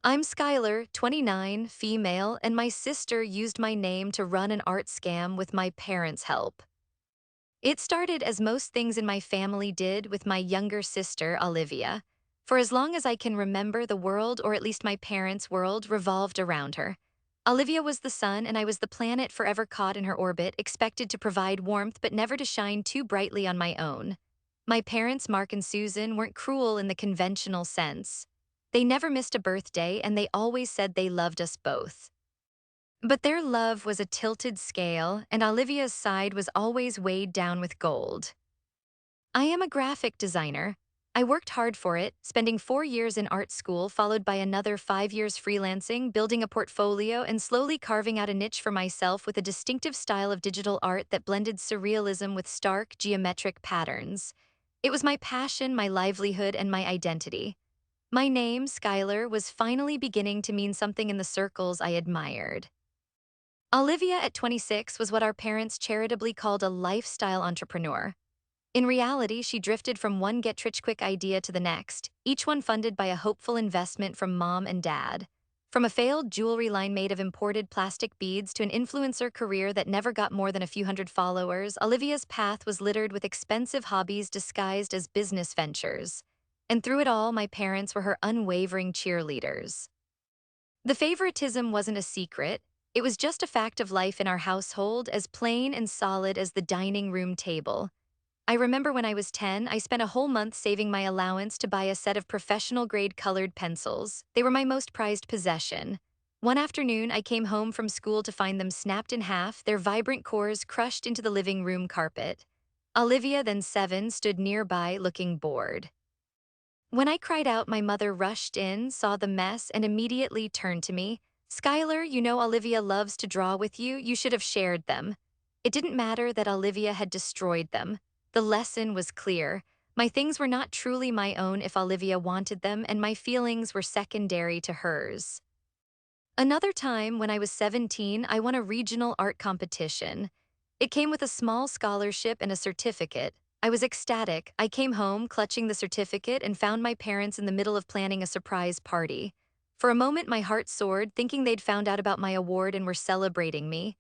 I'm Skylar, 29, female, and my sister used my name to run an art scam with my parents' help. It started as most things in my family did with my younger sister, Olivia. For as long as I can remember, the world, or at least my parents' world, revolved around her. Olivia was the sun, and I was the planet forever caught in her orbit, expected to provide warmth but never to shine too brightly on my own. My parents, Mark and Susan, weren't cruel in the conventional sense. They never missed a birthday, and they always said they loved us both. But their love was a tilted scale, and Olivia's side was always weighed down with gold. I am a graphic designer. I worked hard for it, spending 4 years in art school, followed by another 5 years freelancing, building a portfolio, and slowly carving out a niche for myself with a distinctive style of digital art that blended surrealism with stark, geometric patterns. It was my passion, my livelihood, and my identity. My name, Skylar, was finally beginning to mean something in the circles I admired. Olivia at 26 was what our parents charitably called a lifestyle entrepreneur. In reality, she drifted from one get-rich-quick idea to the next, each one funded by a hopeful investment from mom and dad. From a failed jewelry line made of imported plastic beads to an influencer career that never got more than a few hundred followers, Olivia's path was littered with expensive hobbies disguised as business ventures. And through it all, my parents were her unwavering cheerleaders. The favoritism wasn't a secret. It was just a fact of life in our household, as plain and solid as the dining room table. I remember when I was 10, I spent a whole month saving my allowance to buy a set of professional-grade colored pencils. They were my most prized possession. One afternoon, I came home from school to find them snapped in half, their vibrant cores crushed into the living room carpet. Olivia, then 7, stood nearby, looking bored. When I cried out, my mother rushed in, saw the mess, and immediately turned to me. "Skylar, you know Olivia loves to draw with you. You should have shared them." It didn't matter that Olivia had destroyed them. The lesson was clear. My things were not truly my own if Olivia wanted them, and my feelings were secondary to hers. Another time, when I was 17, I won a regional art competition. It came with a small scholarship and a certificate. I was ecstatic. I came home, clutching the certificate, and found my parents in the middle of planning a surprise party. For a moment, my heart soared, thinking they'd found out about my award and were celebrating me.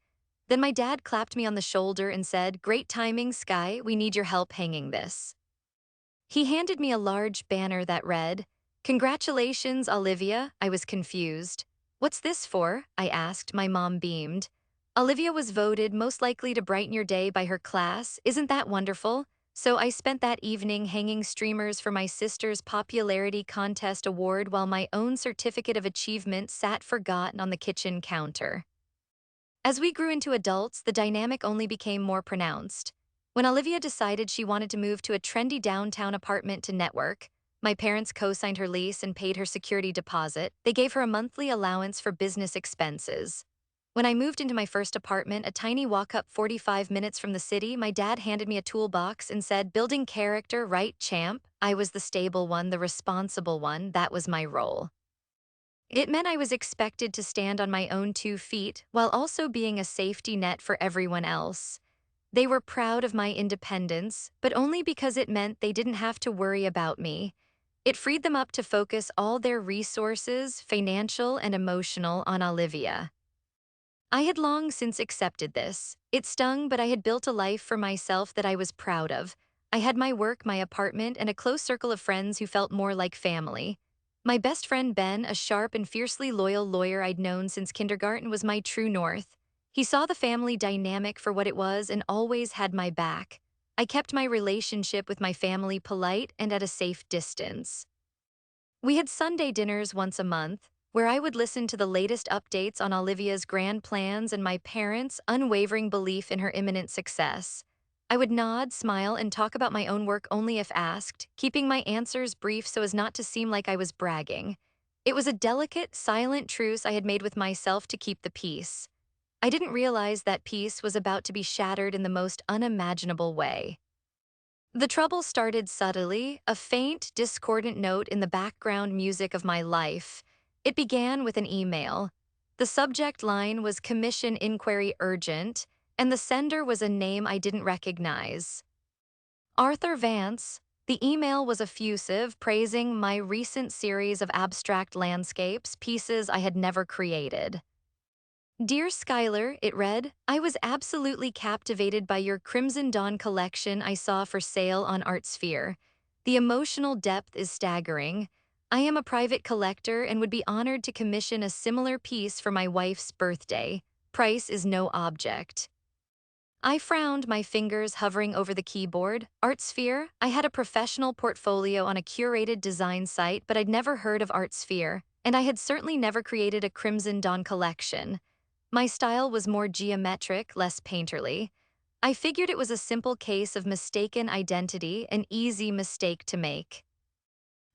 Then my dad clapped me on the shoulder and said, "Great timing, Sky. We need your help hanging this." He handed me a large banner that read, "Congratulations, Olivia." I was confused. "What's this for?" I asked. My mom beamed. "Olivia was voted most likely to brighten your day by her class. Isn't that wonderful?" So I spent that evening hanging streamers for my sister's popularity contest award while my own certificate of achievement sat forgotten on the kitchen counter. As we grew into adults, the dynamic only became more pronounced. When Olivia decided she wanted to move to a trendy downtown apartment to network, my parents co-signed her lease and paid her security deposit. They gave her a monthly allowance for business expenses. When I moved into my first apartment, a tiny walk-up 45 minutes from the city, my dad handed me a toolbox and said, "Building character, right, champ?" I was the stable one, the responsible one. That was my role. It meant I was expected to stand on my own 2 feet while also being a safety net for everyone else. They were proud of my independence, but only because it meant they didn't have to worry about me. It freed them up to focus all their resources, financial and emotional, on Olivia. I had long since accepted this. It stung, but I had built a life for myself that I was proud of. I had my work, my apartment, and a close circle of friends who felt more like family. My best friend Ben, a sharp and fiercely loyal lawyer I'd known since kindergarten, was my true north. He saw the family dynamic for what it was and always had my back. I kept my relationship with my family polite and at a safe distance. We had Sunday dinners once a month, where I would listen to the latest updates on Olivia's grand plans and my parents' unwavering belief in her imminent success. I would nod, smile, and talk about my own work only if asked, keeping my answers brief so as not to seem like I was bragging. It was a delicate, silent truce I had made with myself to keep the peace. I didn't realize that peace was about to be shattered in the most unimaginable way. The trouble started subtly, a faint, discordant note in the background music of my life. It began with an email. The subject line was "Commission Inquiry Urgent," and the sender was a name I didn't recognize. "Arthur Vance." The email was effusive, praising my recent series of abstract landscapes, pieces I had never created. Dear Skylar, it read, I was absolutely captivated by your Crimson Dawn collection I saw for sale on ArtSphere. The emotional depth is staggering. I am a private collector and would be honored to commission a similar piece for my wife's birthday. Price is no object. I frowned, my fingers hovering over the keyboard. ArtSphere? I had a professional portfolio on a curated design site, but I'd never heard of ArtSphere, and I had certainly never created a Crimson Dawn collection. My style was more geometric, less painterly. I figured it was a simple case of mistaken identity, an easy mistake to make.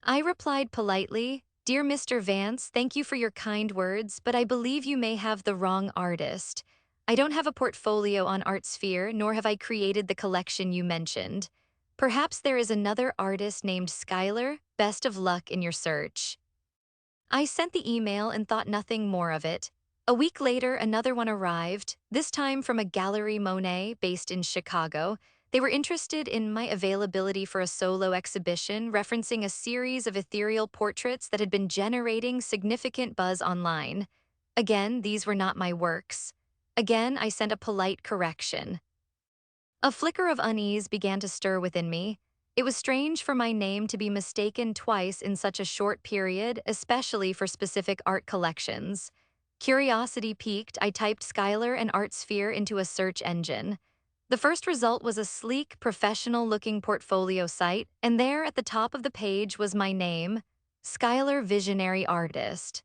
I replied politely, Dear Mr. Vance, thank you for your kind words, but I believe you may have the wrong artist. I don't have a portfolio on ArtSphere, nor have I created the collection you mentioned. Perhaps there is another artist named Skylar. Best of luck in your search. I sent the email and thought nothing more of it. A week later, another one arrived, this time from a Gallery Monet based in Chicago. They were interested in my availability for a solo exhibition referencing a series of ethereal portraits that had been generating significant buzz online. Again, these were not my works. Again, I sent a polite correction. A flicker of unease began to stir within me. It was strange for my name to be mistaken twice in such a short period, especially for specific art collections. Curiosity piqued, I typed Skylar and ArtSphere into a search engine. The first result was a sleek, professional-looking portfolio site, and there at the top of the page was my name, Skylar Visionary Artist.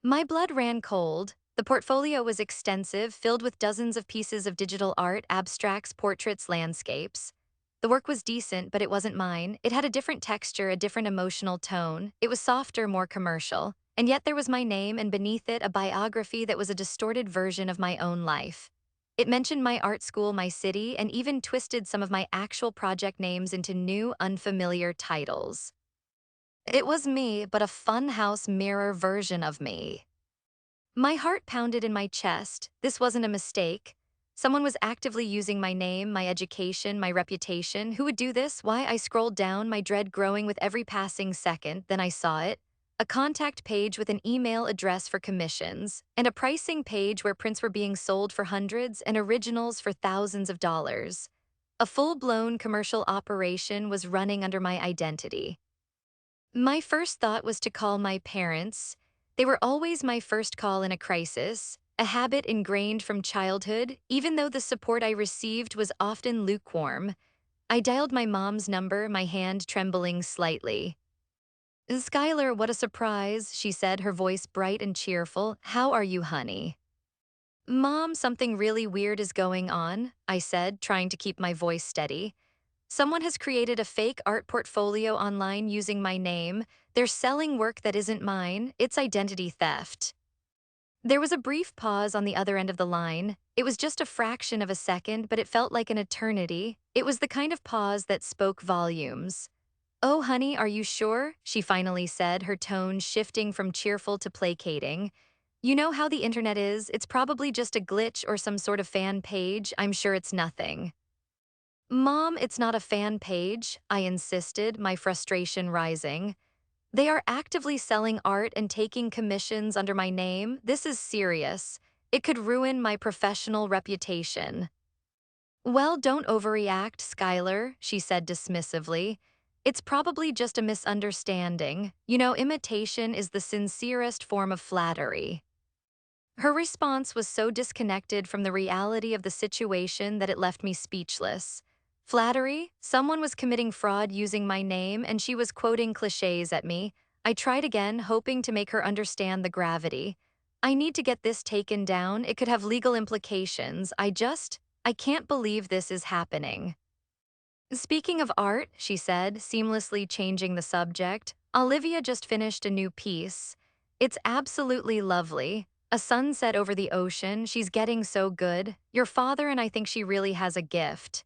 My blood ran cold. The portfolio was extensive, filled with dozens of pieces of digital art, abstracts, portraits, landscapes. The work was decent, but it wasn't mine. It had a different texture, a different emotional tone. It was softer, more commercial. And yet there was my name, and beneath it, a biography that was a distorted version of my own life. It mentioned my art school, my city, and even twisted some of my actual project names into new, unfamiliar titles. It was me, but a funhouse mirror version of me. My heart pounded in my chest. This wasn't a mistake. Someone was actively using my name, my education, my reputation. Who would do this? Why? I scrolled down, my dread growing with every passing second. Then I saw it. A contact page with an email address for commissions, and a pricing page where prints were being sold for hundreds and originals for thousands of dollars. A full-blown commercial operation was running under my identity. My first thought was to call my parents. They were always my first call in a crisis, a habit ingrained from childhood, even though the support I received was often lukewarm. I dialed my mom's number, my hand trembling slightly. Skylar, what a surprise, she said, her voice bright and cheerful. How are you, honey? Mom, something really weird is going on, I said, trying to keep my voice steady. Someone has created a fake art portfolio online using my name. They're selling work that isn't mine. It's identity theft. There was a brief pause on the other end of the line. It was just a fraction of a second, but it felt like an eternity. It was the kind of pause that spoke volumes. Oh, honey, are you sure? She finally said, her tone shifting from cheerful to placating. You know how the internet is. It's probably just a glitch or some sort of fan page. I'm sure it's nothing. Mom, it's not a fan page, I insisted, my frustration rising. They are actively selling art and taking commissions under my name. This is serious. It could ruin my professional reputation. Well, don't overreact, Skylar, she said dismissively. It's probably just a misunderstanding. You know, imitation is the sincerest form of flattery. Her response was so disconnected from the reality of the situation that it left me speechless. Flattery? Someone was committing fraud using my name, and she was quoting cliches at me. I tried again, hoping to make her understand the gravity. I need to get this taken down. It could have legal implications. I can't believe this is happening. Speaking of art, she said, seamlessly changing the subject, Olivia just finished a new piece. It's absolutely lovely. A sunset over the ocean. She's getting so good. Your father and I think she really has a gift.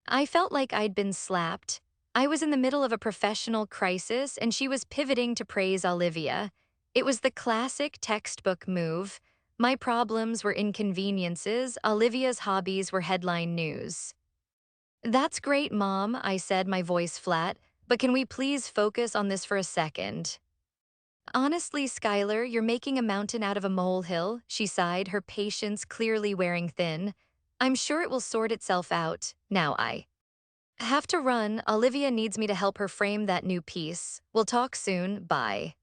I felt like I'd been slapped. I was in the middle of a professional crisis, and she was pivoting to praise Olivia. It was the classic textbook move. My problems were inconveniences. Olivia's hobbies were headline news. That's great, Mom, I said, my voice flat, but can we please focus on this for a second? Honestly, Skylar, you're making a mountain out of a molehill, she sighed, her patience clearly wearing thin. I'm sure it will sort itself out. Now I have to run. Olivia needs me to help her frame that new piece. We'll talk soon. Bye.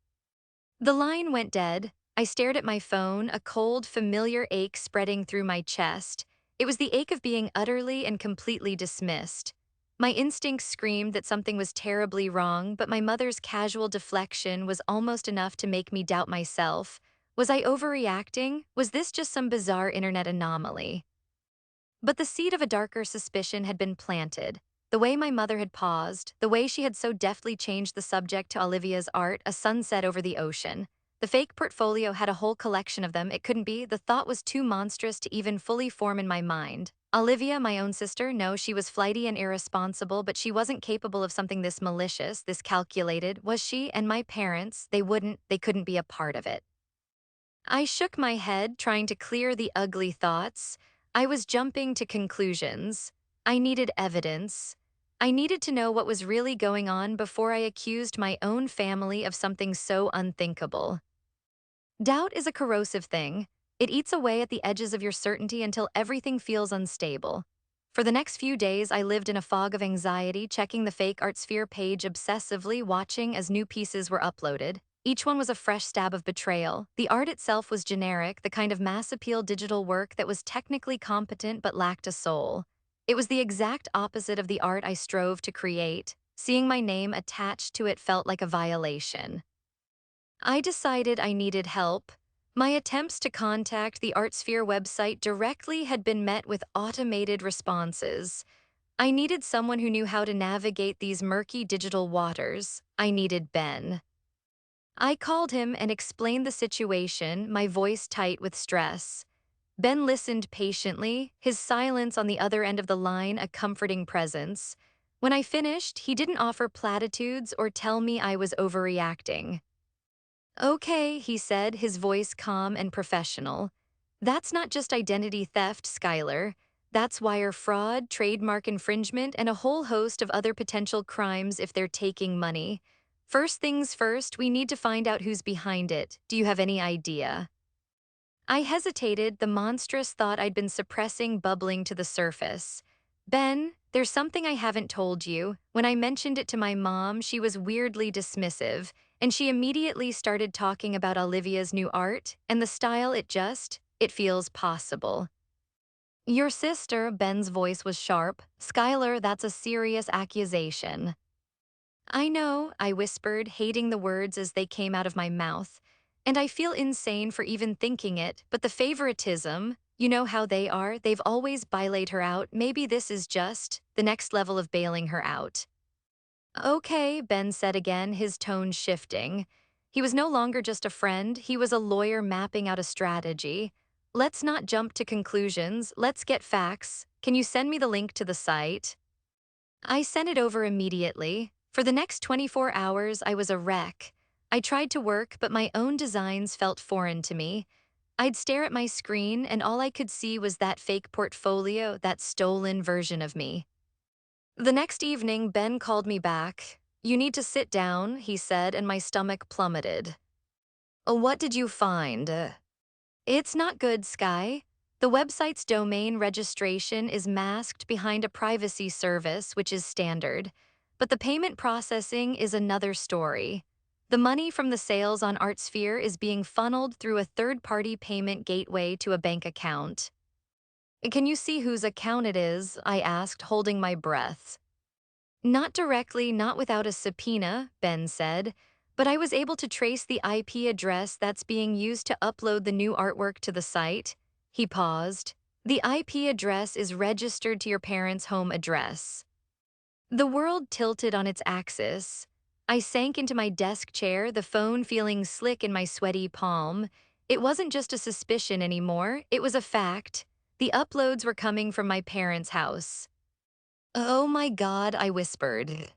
The line went dead. I stared at my phone, a cold, familiar ache spreading through my chest. It was the ache of being utterly and completely dismissed. My instincts screamed that something was terribly wrong, but my mother's casual deflection was almost enough to make me doubt myself. Was I overreacting? Was this just some bizarre internet anomaly? But the seed of a darker suspicion had been planted. The way my mother had paused, the way she had so deftly changed the subject to Olivia's art, a sunset over the ocean. The fake portfolio had a whole collection of them. It couldn't be. The thought was too monstrous to even fully form in my mind. Olivia, my own sister, no, she was flighty and irresponsible, but she wasn't capable of something this malicious, this calculated, was she? And my parents, they couldn't be a part of it. I shook my head, trying to clear the ugly thoughts. I was jumping to conclusions. I needed evidence. I needed to know what was really going on before I accused my own family of something so unthinkable. Doubt is a corrosive thing. It eats away at the edges of your certainty until everything feels unstable. For the next few days, I lived in a fog of anxiety, checking the fake ArtSphere page obsessively, watching as new pieces were uploaded. Each one was a fresh stab of betrayal. The art itself was generic, the kind of mass appeal digital work that was technically competent but lacked a soul. It was the exact opposite of the art I strove to create. Seeing my name attached to it felt like a violation. I decided I needed help. My attempts to contact the ArtSphere website directly had been met with automated responses. I needed someone who knew how to navigate these murky digital waters. I needed Ben. I called him and explained the situation, my voice tight with stress. Ben listened patiently, his silence on the other end of the line a comforting presence. When I finished, he didn't offer platitudes or tell me I was overreacting. Okay, he said, his voice calm and professional. That's not just identity theft, Skylar. That's wire fraud, trademark infringement, and a whole host of other potential crimes if they're taking money. First things first, we need to find out who's behind it. Do you have any idea? I hesitated, the monstrous thought I'd been suppressing bubbling to the surface. Ben, there's something I haven't told you. When I mentioned it to my mom, she was weirdly dismissive, and she immediately started talking about Olivia's new art and the style it feels possible. Your sister, Ben's voice was sharp. Skylar, that's a serious accusation. I know, I whispered, hating the words as they came out of my mouth. And I feel insane for even thinking it, but the favoritism, you know how they are, they've always bailaid her out. Maybe this is just the next level of bailing her out. Okay, Ben said again, his tone shifting. He was no longer just a friend, he was a lawyer mapping out a strategy. Let's not jump to conclusions, let's get facts. Can you send me the link to the site? I sent it over immediately. For the next 24 hours, I was a wreck. I tried to work, but my own designs felt foreign to me. I'd stare at my screen, and all I could see was that fake portfolio, that stolen version of me. The next evening, Ben called me back. You need to sit down, he said, and my stomach plummeted. What did you find? It's not good, Sky. The website's domain registration is masked behind a privacy service, which is standard. But the payment processing is another story. The money from the sales on ArtSphere is being funneled through a third-party payment gateway to a bank account. Can you see whose account it is? I asked, holding my breath. Not directly, not without a subpoena, Ben said, but I was able to trace the IP address that's being used to upload the new artwork to the site. He paused. The IP address is registered to your parents' home address. The world tilted on its axis. I sank into my desk chair, the phone feeling slick in my sweaty palm. It wasn't just a suspicion anymore, it was a fact. The uploads were coming from my parents' house. Oh my God, I whispered.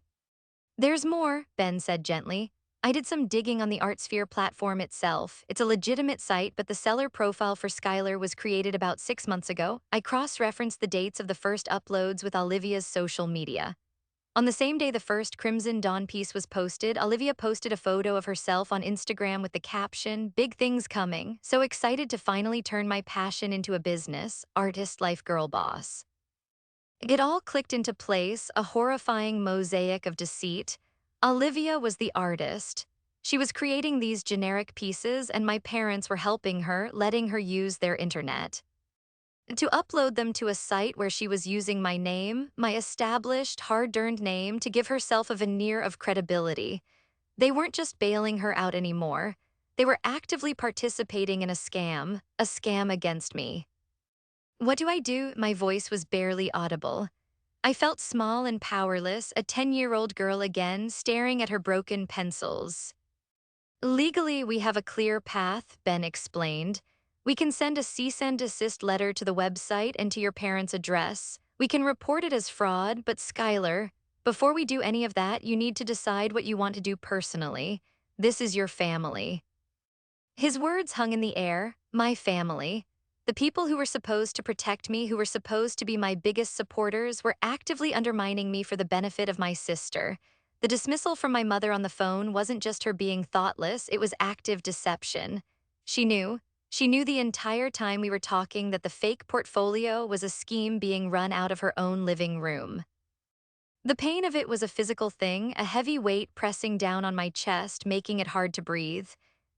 There's more, Ben said gently. I did some digging on the ArtSphere platform itself. It's a legitimate site, but the seller profile for Skylar was created about 6 months ago. I cross-referenced the dates of the first uploads with Olivia's social media. On the same day the first Crimson Dawn piece was posted, Olivia posted a photo of herself on Instagram with the caption, "Big things coming. So excited to finally turn my passion into a business. Artist life girl boss." It all clicked into place, a horrifying mosaic of deceit. Olivia was the artist. She was creating these generic pieces, and my parents were helping her, letting her use their internet. To upload them to a site where she was using my name, my established, hard-earned name, to give herself a veneer of credibility. They weren't just bailing her out anymore. They were actively participating in a scam against me. What do I do? My voice was barely audible. I felt small and powerless, a 10-year-old girl again, staring at her broken pencils. Legally, we have a clear path, Ben explained. We can send a cease and desist letter to the website and to your parents' address. We can report it as fraud, but Skylar, before we do any of that, you need to decide what you want to do personally. This is your family. His words hung in the air, my family. The people who were supposed to protect me, who were supposed to be my biggest supporters, were actively undermining me for the benefit of my sister. The dismissal from my mother on the phone wasn't just her being thoughtless, it was active deception. She knew. She knew the entire time we were talking that the fake portfolio was a scheme being run out of her own living room. The pain of it was a physical thing, a heavy weight pressing down on my chest, making it hard to breathe.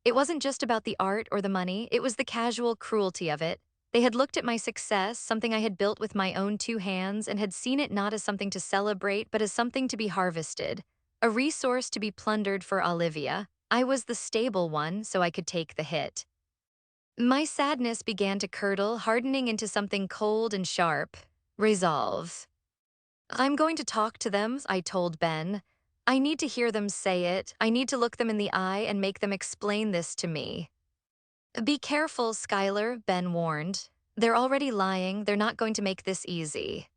It wasn't just about the art or the money, it was the casual cruelty of it. They had looked at my success, something I had built with my own two hands, and had seen it not as something to celebrate, but as something to be harvested. A resource to be plundered for Olivia. I was the stable one, so I could take the hit. My sadness began to curdle, hardening into something cold and sharp. Resolve. I'm going to talk to them, I told Ben. I need to hear them say it. I need to look them in the eye and make them explain this to me. Be careful, Skylar, Ben warned. They're already lying. They're not going to make this easy.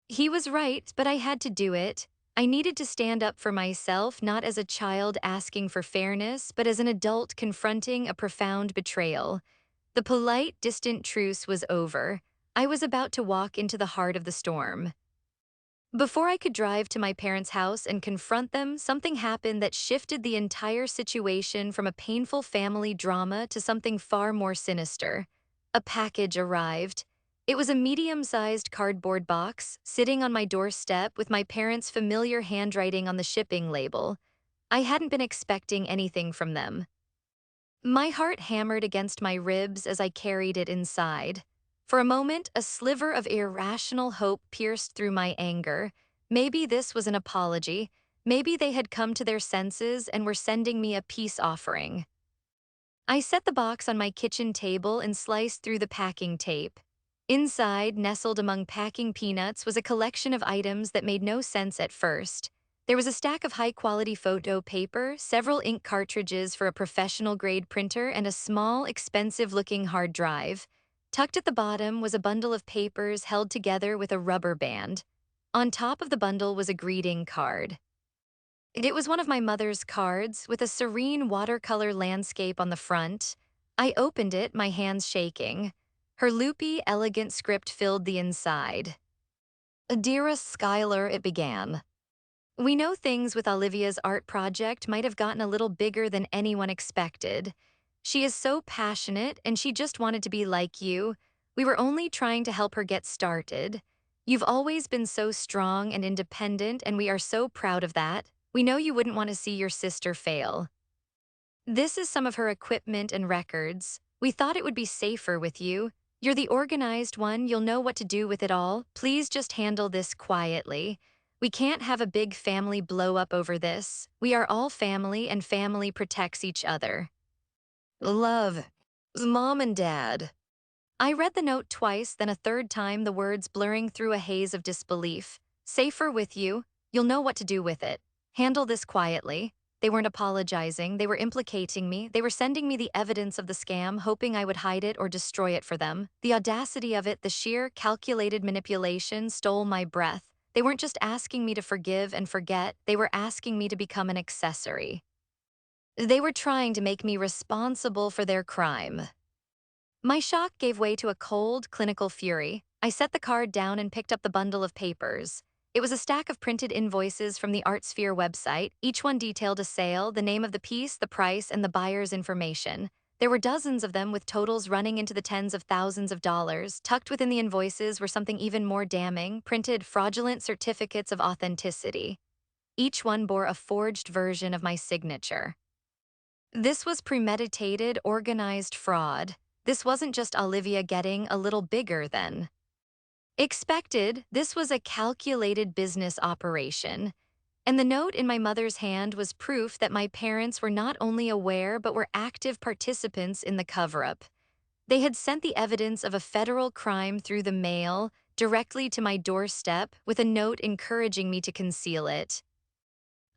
He was right, but I had to do it. I needed to stand up for myself, not as a child asking for fairness, but as an adult confronting a profound betrayal. The polite, distant truce was over. I was about to walk into the heart of the storm. Before I could drive to my parents' house and confront them, something happened that shifted the entire situation from a painful family drama to something far more sinister. A package arrived. It was a medium-sized cardboard box, sitting on my doorstep with my parents' familiar handwriting on the shipping label. I hadn't been expecting anything from them. My heart hammered against my ribs as I carried it inside. For a moment, a sliver of irrational hope pierced through my anger. Maybe this was an apology. Maybe they had come to their senses and were sending me a peace offering. I set the box on my kitchen table and sliced through the packing tape. Inside, nestled among packing peanuts, was a collection of items that made no sense at first. There was a stack of high-quality photo paper, several ink cartridges for a professional-grade printer, and a small, expensive-looking hard drive. Tucked at the bottom was a bundle of papers held together with a rubber band. On top of the bundle was a greeting card. It was one of my mother's cards, with a serene watercolor landscape on the front. I opened it, my hands shaking. Her loopy, elegant script filled the inside. "Dearest Skylar," it began. "We know things with Olivia's art project might have gotten a little bigger than anyone expected. She is so passionate, and she just wanted to be like you. We were only trying to help her get started. You've always been so strong and independent, and we are so proud of that. We know you wouldn't want to see your sister fail. This is some of her equipment and records. We thought it would be safer with you. You're the organized one, you'll know what to do with it all. Please just handle this quietly. We can't have a big family blow up over this. We are all family, and family protects each other. Love. Mom and Dad." I read the note twice, then a third time, the words blurring through a haze of disbelief. "Safer with you. You'll know what to do with it. Handle this quietly." They weren't apologizing, they were implicating me, they were sending me the evidence of the scam, hoping I would hide it or destroy it for them. The audacity of it, the sheer, calculated manipulation stole my breath. They weren't just asking me to forgive and forget, they were asking me to become an accessory. They were trying to make me responsible for their crime. My shock gave way to a cold, clinical fury. I set the card down and picked up the bundle of papers. It was a stack of printed invoices from the ArtSphere website. Each one detailed a sale, the name of the piece, the price, and the buyer's information. There were dozens of them with totals running into the tens of thousands of dollars. Tucked within the invoices were something even more damning, printed fraudulent certificates of authenticity. Each one bore a forged version of my signature. This was premeditated, organized fraud. This wasn't just Olivia getting a little bigger than expected. This was a calculated business operation. And the note in my mother's hand was proof that my parents were not only aware but were active participants in the cover-up. They had sent the evidence of a federal crime through the mail directly to my doorstep with a note encouraging me to conceal it.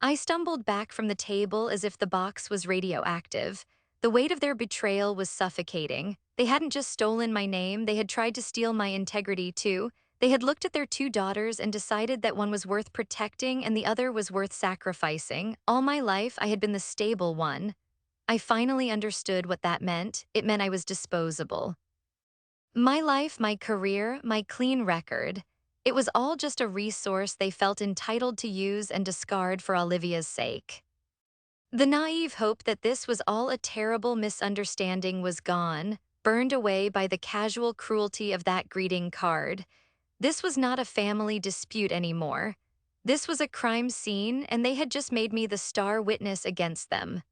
I stumbled back from the table as if the box was radioactive. The weight of their betrayal was suffocating. They hadn't just stolen my name, they had tried to steal my integrity too. They had looked at their two daughters and decided that one was worth protecting and the other was worth sacrificing. All my life, I had been the stable one. I finally understood what that meant. It meant I was disposable. My life, my career, my clean record. It was all just a resource they felt entitled to use and discard for Olivia's sake. The naive hope that this was all a terrible misunderstanding was gone, burned away by the casual cruelty of that greeting card. This was not a family dispute anymore. This was a crime scene, and they had just made me the star witness against them.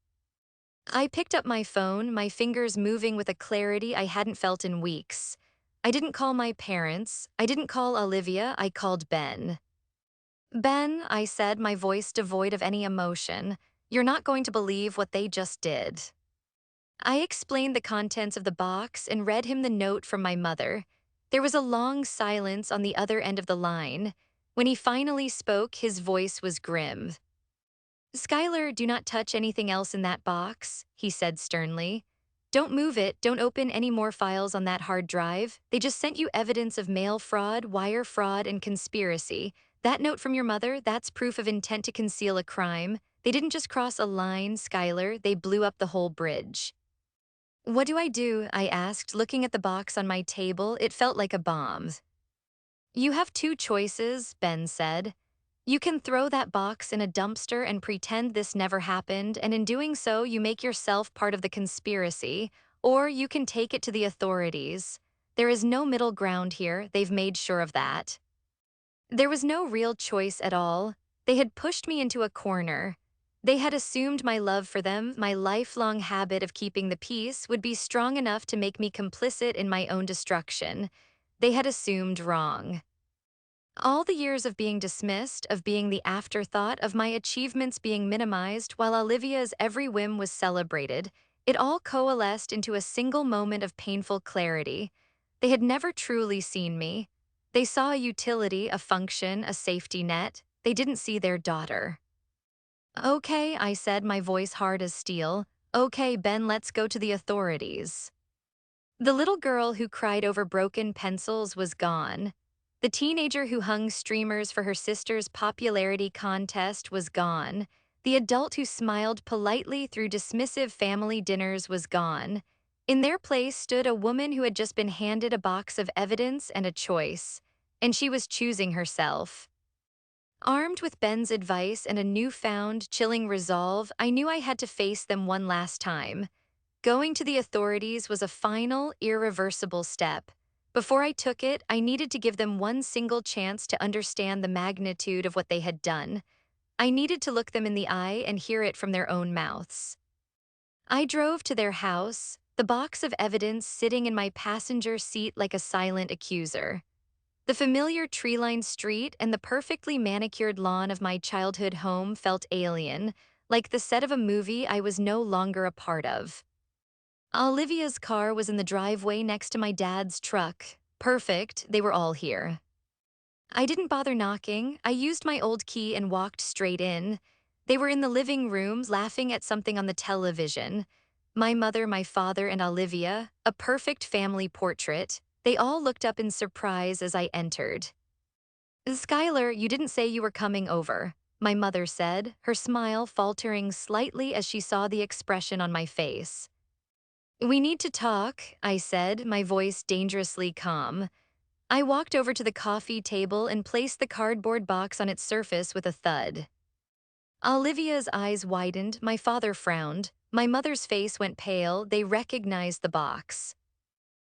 I picked up my phone, my fingers moving with a clarity I hadn't felt in weeks. I didn't call my parents. I didn't call Olivia. I called Ben. Ben, I said, my voice devoid of any emotion, you're not going to believe what they just did. I explained the contents of the box and read him the note from my mother. There was a long silence on the other end of the line. When he finally spoke, his voice was grim. Skylar, do not touch anything else in that box, he said sternly. Don't move it, don't open any more files on that hard drive. They just sent you evidence of mail fraud, wire fraud, and conspiracy. That note from your mother, that's proof of intent to conceal a crime. They didn't just cross a line, Skylar, they blew up the whole bridge. What do I do? I asked, looking at the box on my table. It felt like a bomb. You have two choices, Ben said. You can throw that box in a dumpster and pretend this never happened, and in doing so, you make yourself part of the conspiracy, or you can take it to the authorities. There is no middle ground here, they've made sure of that. There was no real choice at all. They had pushed me into a corner. They had assumed my love for them, my lifelong habit of keeping the peace, would be strong enough to make me complicit in my own destruction. They had assumed wrong. All the years of being dismissed, of being the afterthought, of my achievements being minimized while Olivia's every whim was celebrated, it all coalesced into a single moment of painful clarity. They had never truly seen me. They saw a utility, a function, a safety net. They didn't see their daughter. Okay, I said, my voice hard as steel. Okay, Ben, let's go to the authorities. The little girl who cried over broken pencils was gone. The teenager who hung streamers for her sister's popularity contest was gone. The adult who smiled politely through dismissive family dinners was gone. In their place stood a woman who had just been handed a box of evidence and a choice, and she was choosing herself. Armed with Ben's advice and a newfound, chilling resolve, I knew I had to face them one last time. Going to the authorities was a final, irreversible step. Before I took it, I needed to give them one single chance to understand the magnitude of what they had done. I needed to look them in the eye and hear it from their own mouths. I drove to their house, the box of evidence sitting in my passenger seat like a silent accuser. The familiar tree-lined street and the perfectly manicured lawn of my childhood home felt alien, like the set of a movie I was no longer a part of. Olivia's car was in the driveway next to my dad's truck. Perfect, they were all here. I didn't bother knocking. I used my old key and walked straight in. They were in the living room, laughing at something on the television. My mother, my father, and Olivia, a perfect family portrait. They all looked up in surprise as I entered. Skylar, you didn't say you were coming over. my mother said, her smile faltering slightly as she saw the expression on my face. We need to talk, I said, my voice dangerously calm. I walked over to the coffee table and placed the cardboard box on its surface with a thud. Olivia's eyes widened, my father frowned, my mother's face went pale, they recognized the box.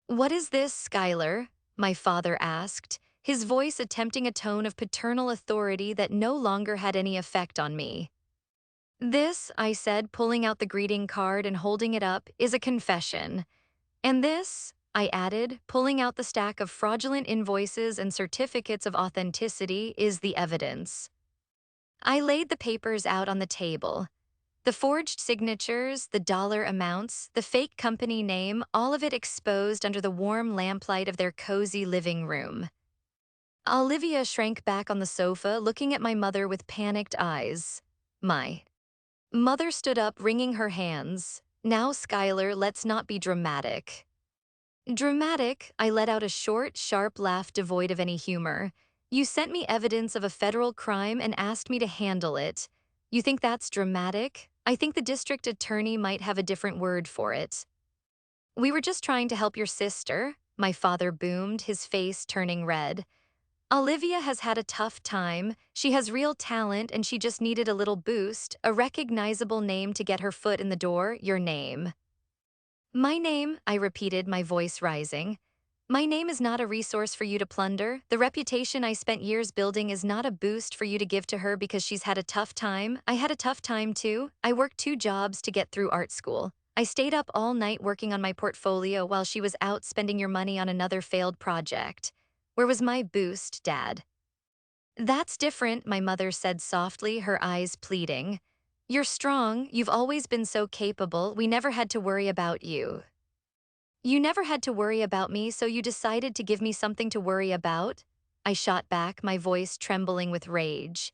What is this, Skylar? My father asked, his voice attempting a tone of paternal authority that no longer had any effect on me. This, I said, pulling out the greeting card and holding it up, is a confession. And this, I added, pulling out the stack of fraudulent invoices and certificates of authenticity, is the evidence. I laid the papers out on the table. The forged signatures, the dollar amounts, the fake company name, all of it exposed under the warm lamplight of their cozy living room. Olivia shrank back on the sofa, looking at my mother with panicked eyes. My mother stood up, wringing her hands. Now, Skylar, let's not be dramatic. Dramatic? I let out a short, sharp laugh devoid of any humor. You sent me evidence of a federal crime and asked me to handle it. You think that's dramatic? I think the district attorney might have a different word for it. We were just trying to help your sister, my father boomed, his face turning red. Olivia has had a tough time, she has real talent, and she just needed a little boost, a recognizable name to get her foot in the door, your name. My name, I repeated, my voice rising. My name is not a resource for you to plunder. The reputation I spent years building is not a boost for you to give to her because she's had a tough time. I had a tough time too. I worked 2 jobs to get through art school. I stayed up all night working on my portfolio while she was out spending your money on another failed project. Where was my boost, Dad? That's different, my mother said softly, her eyes pleading. You're strong, you've always been so capable, we never had to worry about you. You never had to worry about me, so you decided to give me something to worry about? I shot back, my voice trembling with rage.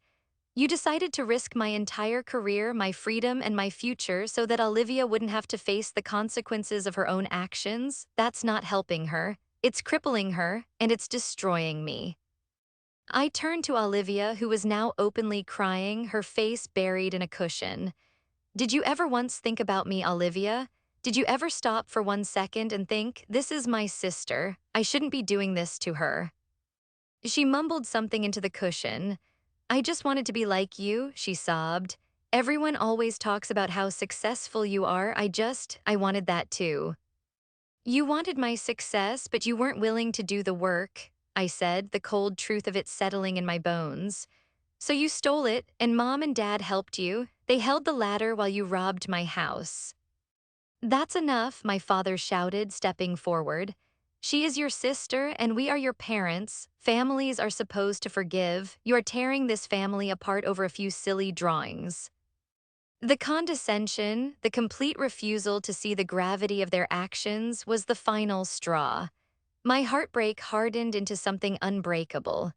You decided to risk my entire career, my freedom, and my future so that Olivia wouldn't have to face the consequences of her own actions? That's not helping her. It's crippling her, and it's destroying me. I turned to Olivia, who was now openly crying, her face buried in a cushion. Did you ever once think about me, Olivia? Did you ever stop for 1 second and think, this is my sister, I shouldn't be doing this to her? She mumbled something into the cushion. I just wanted to be like you, she sobbed. Everyone always talks about how successful you are, I wanted that too. You wanted my success, but you weren't willing to do the work, I said, the cold truth of it settling in my bones. So you stole it, and Mom and Dad helped you. They held the ladder while you robbed my house. That's enough, my father shouted, stepping forward. She is your sister, and we are your parents. Families are supposed to forgive. You are tearing this family apart over a few silly drawings. The condescension, the complete refusal to see the gravity of their actions was the final straw. My heartbreak hardened into something unbreakable.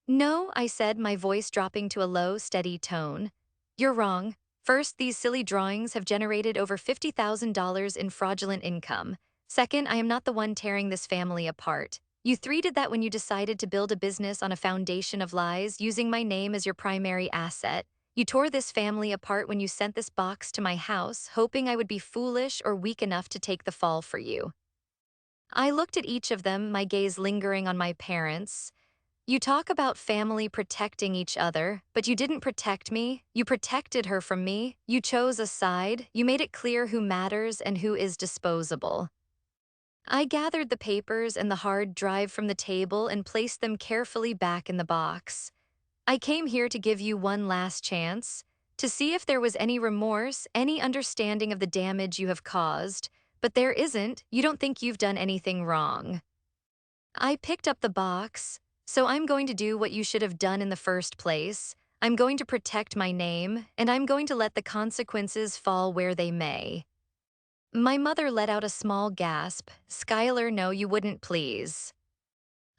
No, I said, my voice dropping to a low, steady tone. You're wrong. First, these silly drawings have generated over $50,000 in fraudulent income. Second, I am not the one tearing this family apart. You 3 did that when you decided to build a business on a foundation of lies, using my name as your primary asset. You tore this family apart when you sent this box to my house, hoping I would be foolish or weak enough to take the fall for you. I looked at each of them, my gaze lingering on my parents. You talk about family protecting each other, but you didn't protect me. You protected her from me. You chose a side. You made it clear who matters and who is disposable. I gathered the papers and the hard drive from the table and placed them carefully back in the box. I came here to give you one last chance, to see if there was any remorse, any understanding of the damage you have caused. But there isn't. You don't think you've done anything wrong. I picked up the box. So I'm going to do what you should have done in the first place. I'm going to protect my name, and I'm going to let the consequences fall where they may. My mother let out a small gasp. Skylar, no, you wouldn't, please.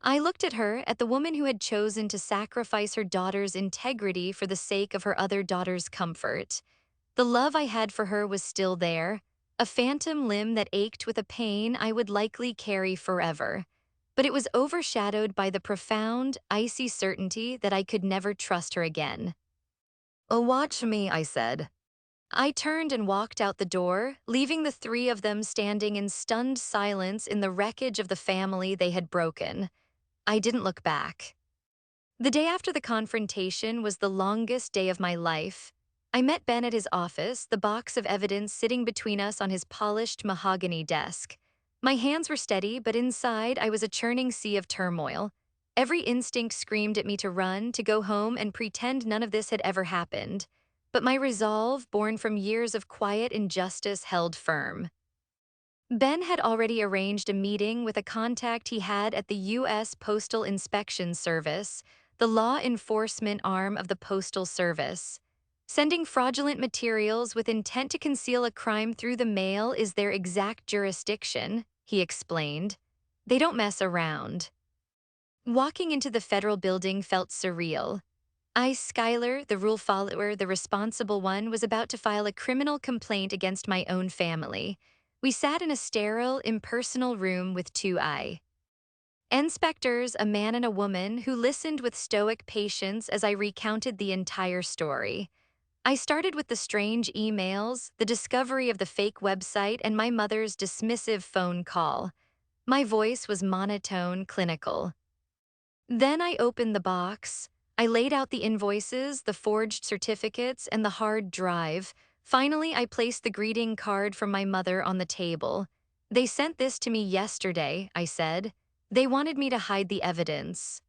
I looked at her, at the woman who had chosen to sacrifice her daughter's integrity for the sake of her other daughter's comfort. The love I had for her was still there, a phantom limb that ached with a pain I would likely carry forever. But it was overshadowed by the profound, icy certainty that I could never trust her again. Oh, watch me, I said. I turned and walked out the door, leaving the three of them standing in stunned silence in the wreckage of the family they had broken. I didn't look back. The day after the confrontation was the longest day of my life. I met Ben at his office, the box of evidence sitting between us on his polished mahogany desk. My hands were steady, but inside I was a churning sea of turmoil. Every instinct screamed at me to run, to go home, and pretend none of this had ever happened. But my resolve, born from years of quiet injustice, held firm. Ben had already arranged a meeting with a contact he had at the U.S. Postal Inspection Service, the law enforcement arm of the Postal Service. Sending fraudulent materials with intent to conceal a crime through the mail is their exact jurisdiction, he explained. They don't mess around. Walking into the federal building felt surreal. I, Skylar, the rule follower, the responsible one, was about to file a criminal complaint against my own family. We sat in a sterile, impersonal room with two inspectors, a man and a woman, who listened with stoic patience as I recounted the entire story. I started with the strange emails, the discovery of the fake website, and my mother's dismissive phone call. My voice was monotone, clinical. Then I opened the box. I laid out the invoices, the forged certificates, and the hard drive. Finally, I placed the greeting card from my mother on the table. They sent this to me yesterday, I said. They wanted me to hide the evidence.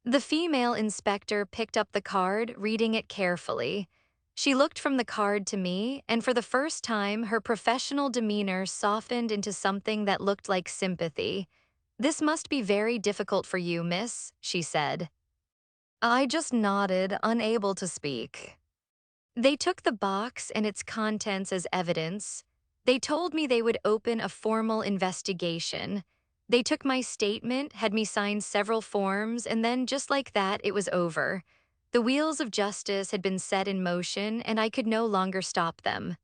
The female inspector picked up the card, reading it carefully. She looked from the card to me, and for the first time, her professional demeanor softened into something that looked like sympathy. "This must be very difficult for you, miss," she said. I just nodded, unable to speak. They took the box and its contents as evidence. They told me they would open a formal investigation. They took my statement, had me sign several forms, and then, just like that, it was over. The wheels of justice had been set in motion, and I could no longer stop them.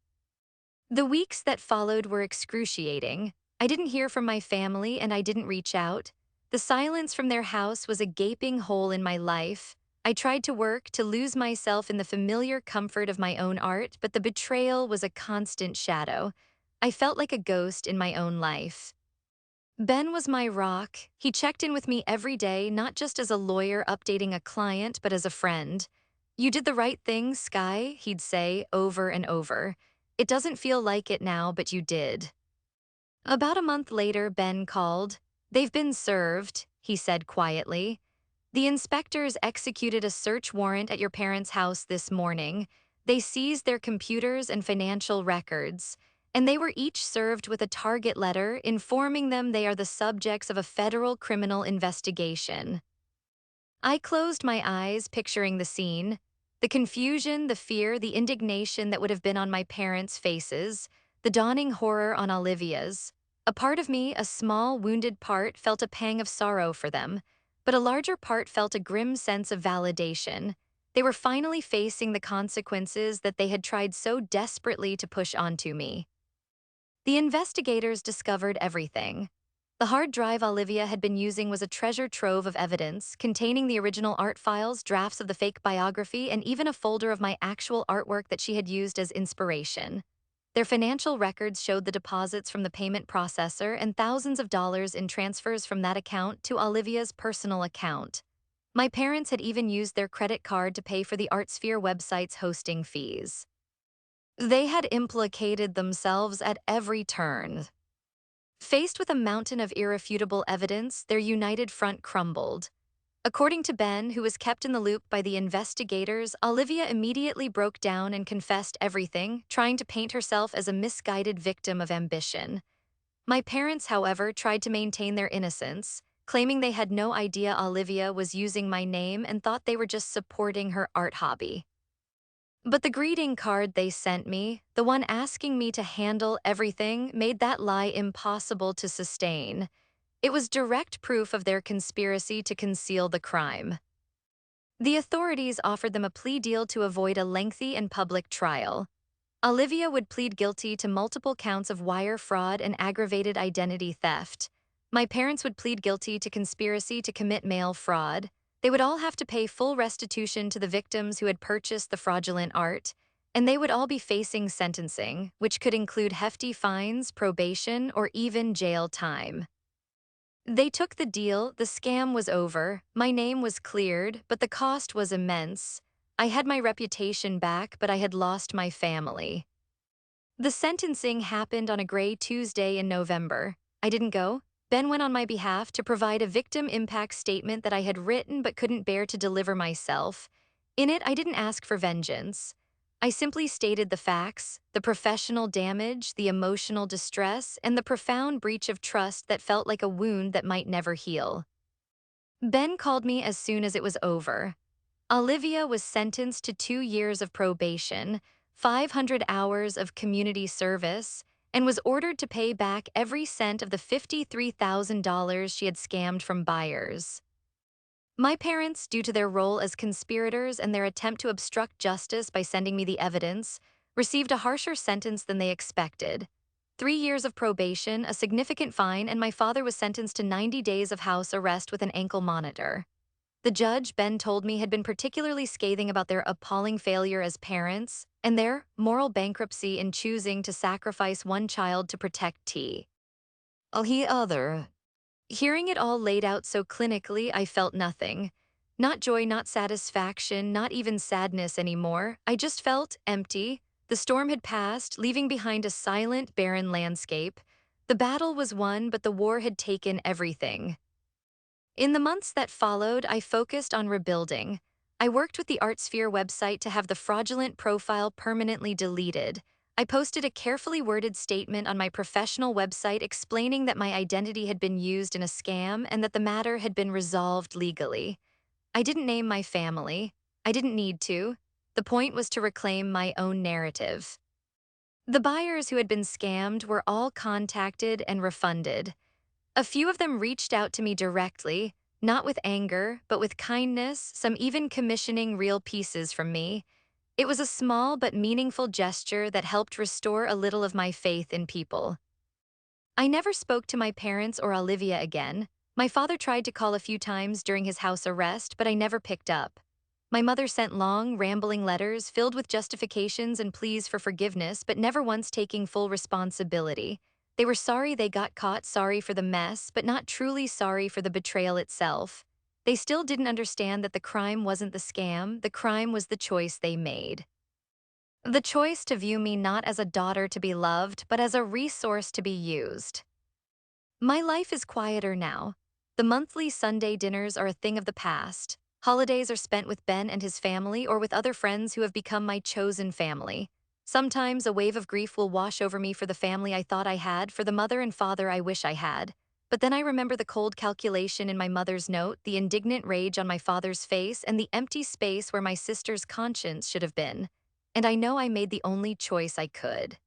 The weeks that followed were excruciating. I didn't hear from my family, and I didn't reach out. The silence from their house was a gaping hole in my life. I tried to work, to lose myself in the familiar comfort of my own art, but the betrayal was a constant shadow. I felt like a ghost in my own life. Ben was my rock. He checked in with me every day, not just as a lawyer updating a client, but as a friend. "You did the right thing, Sky," he'd say over and over. "It doesn't feel like it now, but you did." About a month later, Ben called. "They've been served," he said quietly. "The inspectors executed a search warrant at your parents' house this morning. They seized their computers and financial records, and they were each served with a target letter informing them they are the subjects of a federal criminal investigation." I closed my eyes, picturing the scene. The confusion, the fear, the indignation that would have been on my parents' faces, the dawning horror on Olivia's. A part of me, a small, wounded part, felt a pang of sorrow for them, but a larger part felt a grim sense of validation. They were finally facing the consequences that they had tried so desperately to push onto me. The investigators discovered everything. The hard drive Olivia had been using was a treasure trove of evidence, containing the original art files, drafts of the fake biography, and even a folder of my actual artwork that she had used as inspiration. Their financial records showed the deposits from the payment processor and thousands of dollars in transfers from that account to Olivia's personal account. My parents had even used their credit card to pay for the ArtSphere website's hosting fees. They had implicated themselves at every turn. Faced with a mountain of irrefutable evidence, their united front crumbled. According to Ben, who was kept in the loop by the investigators, Olivia immediately broke down and confessed everything, trying to paint herself as a misguided victim of ambition. My parents, however, tried to maintain their innocence, claiming they had no idea Olivia was using my name and thought they were just supporting her art hobby. But the greeting card they sent me, the one asking me to handle everything, made that lie impossible to sustain. It was direct proof of their conspiracy to conceal the crime. The authorities offered them a plea deal to avoid a lengthy and public trial. Olivia would plead guilty to multiple counts of wire fraud and aggravated identity theft. My parents would plead guilty to conspiracy to commit mail fraud. They would all have to pay full restitution to the victims who had purchased the fraudulent art, and they would all be facing sentencing, which could include hefty fines, probation, or even jail time. They took the deal, the scam was over, my name was cleared, but the cost was immense. I had my reputation back, but I had lost my family. The sentencing happened on a gray Tuesday in November. I didn't go. Ben went on my behalf to provide a victim impact statement that I had written but couldn't bear to deliver myself. In it, I didn't ask for vengeance. I simply stated the facts, the professional damage, the emotional distress, and the profound breach of trust that felt like a wound that might never heal. Ben called me as soon as it was over. Olivia was sentenced to 2 years of probation, 500 hours of community service, and was ordered to pay back every cent of the $53,000 she had scammed from buyers. My parents, due to their role as conspirators and their attempt to obstruct justice by sending me the evidence, received a harsher sentence than they expected. 3 years of probation, a significant fine, and my father was sentenced to 90 days of house arrest with an ankle monitor. The judge, Ben told me, had been particularly scathing about their appalling failure as parents and their moral bankruptcy in choosing to sacrifice one child to protect T. The other. Hearing it all laid out so clinically, I felt nothing. Not joy, not satisfaction, not even sadness anymore. I just felt empty. The storm had passed, leaving behind a silent, barren landscape. The battle was won, but the war had taken everything. In the months that followed, I focused on rebuilding. I worked with the ArtSphere website to have the fraudulent profile permanently deleted. I posted a carefully worded statement on my professional website explaining that my identity had been used in a scam and that the matter had been resolved legally. I didn't name my family. I didn't need to. The point was to reclaim my own narrative. The buyers who had been scammed were all contacted and refunded. A few of them reached out to me directly, not with anger, but with kindness, some even commissioning real pieces from me. It was a small but meaningful gesture that helped restore a little of my faith in people. I never spoke to my parents or Olivia again. My father tried to call a few times during his house arrest, but I never picked up. My mother sent long, rambling letters filled with justifications and pleas for forgiveness, but never once taking full responsibility. They were sorry they got caught, sorry for the mess, but not truly sorry for the betrayal itself. They still didn't understand that the crime wasn't the scam, the crime was the choice they made. The choice to view me not as a daughter to be loved, but as a resource to be used. My life is quieter now. The monthly Sunday dinners are a thing of the past. Holidays are spent with Ben and his family or with other friends who have become my chosen family. Sometimes a wave of grief will wash over me for the family I thought I had, for the mother and father I wish I had. But then I remember the cold calculation in my mother's note, the indignant rage on my father's face, and the empty space where my sister's conscience should have been. And I know I made the only choice I could.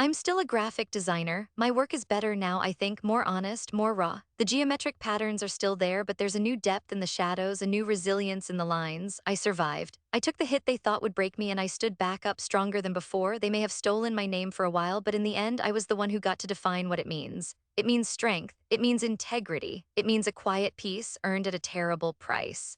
I'm still a graphic designer. My work is better now, I think, more honest, more raw. The geometric patterns are still there, but there's a new depth in the shadows, a new resilience in the lines. I survived. I took the hit they thought would break me and I stood back up stronger than before. They may have stolen my name for a while, but in the end, I was the one who got to define what it means. It means strength. It means integrity. It means a quiet peace earned at a terrible price.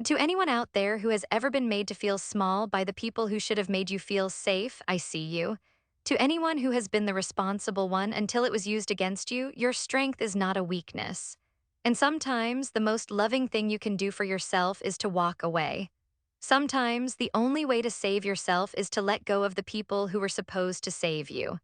To anyone out there who has ever been made to feel small by the people who should have made you feel safe, I see you. To anyone who has been the responsible one until it was used against you, your strength is not a weakness. And sometimes the most loving thing you can do for yourself is to walk away. Sometimes the only way to save yourself is to let go of the people who were supposed to save you.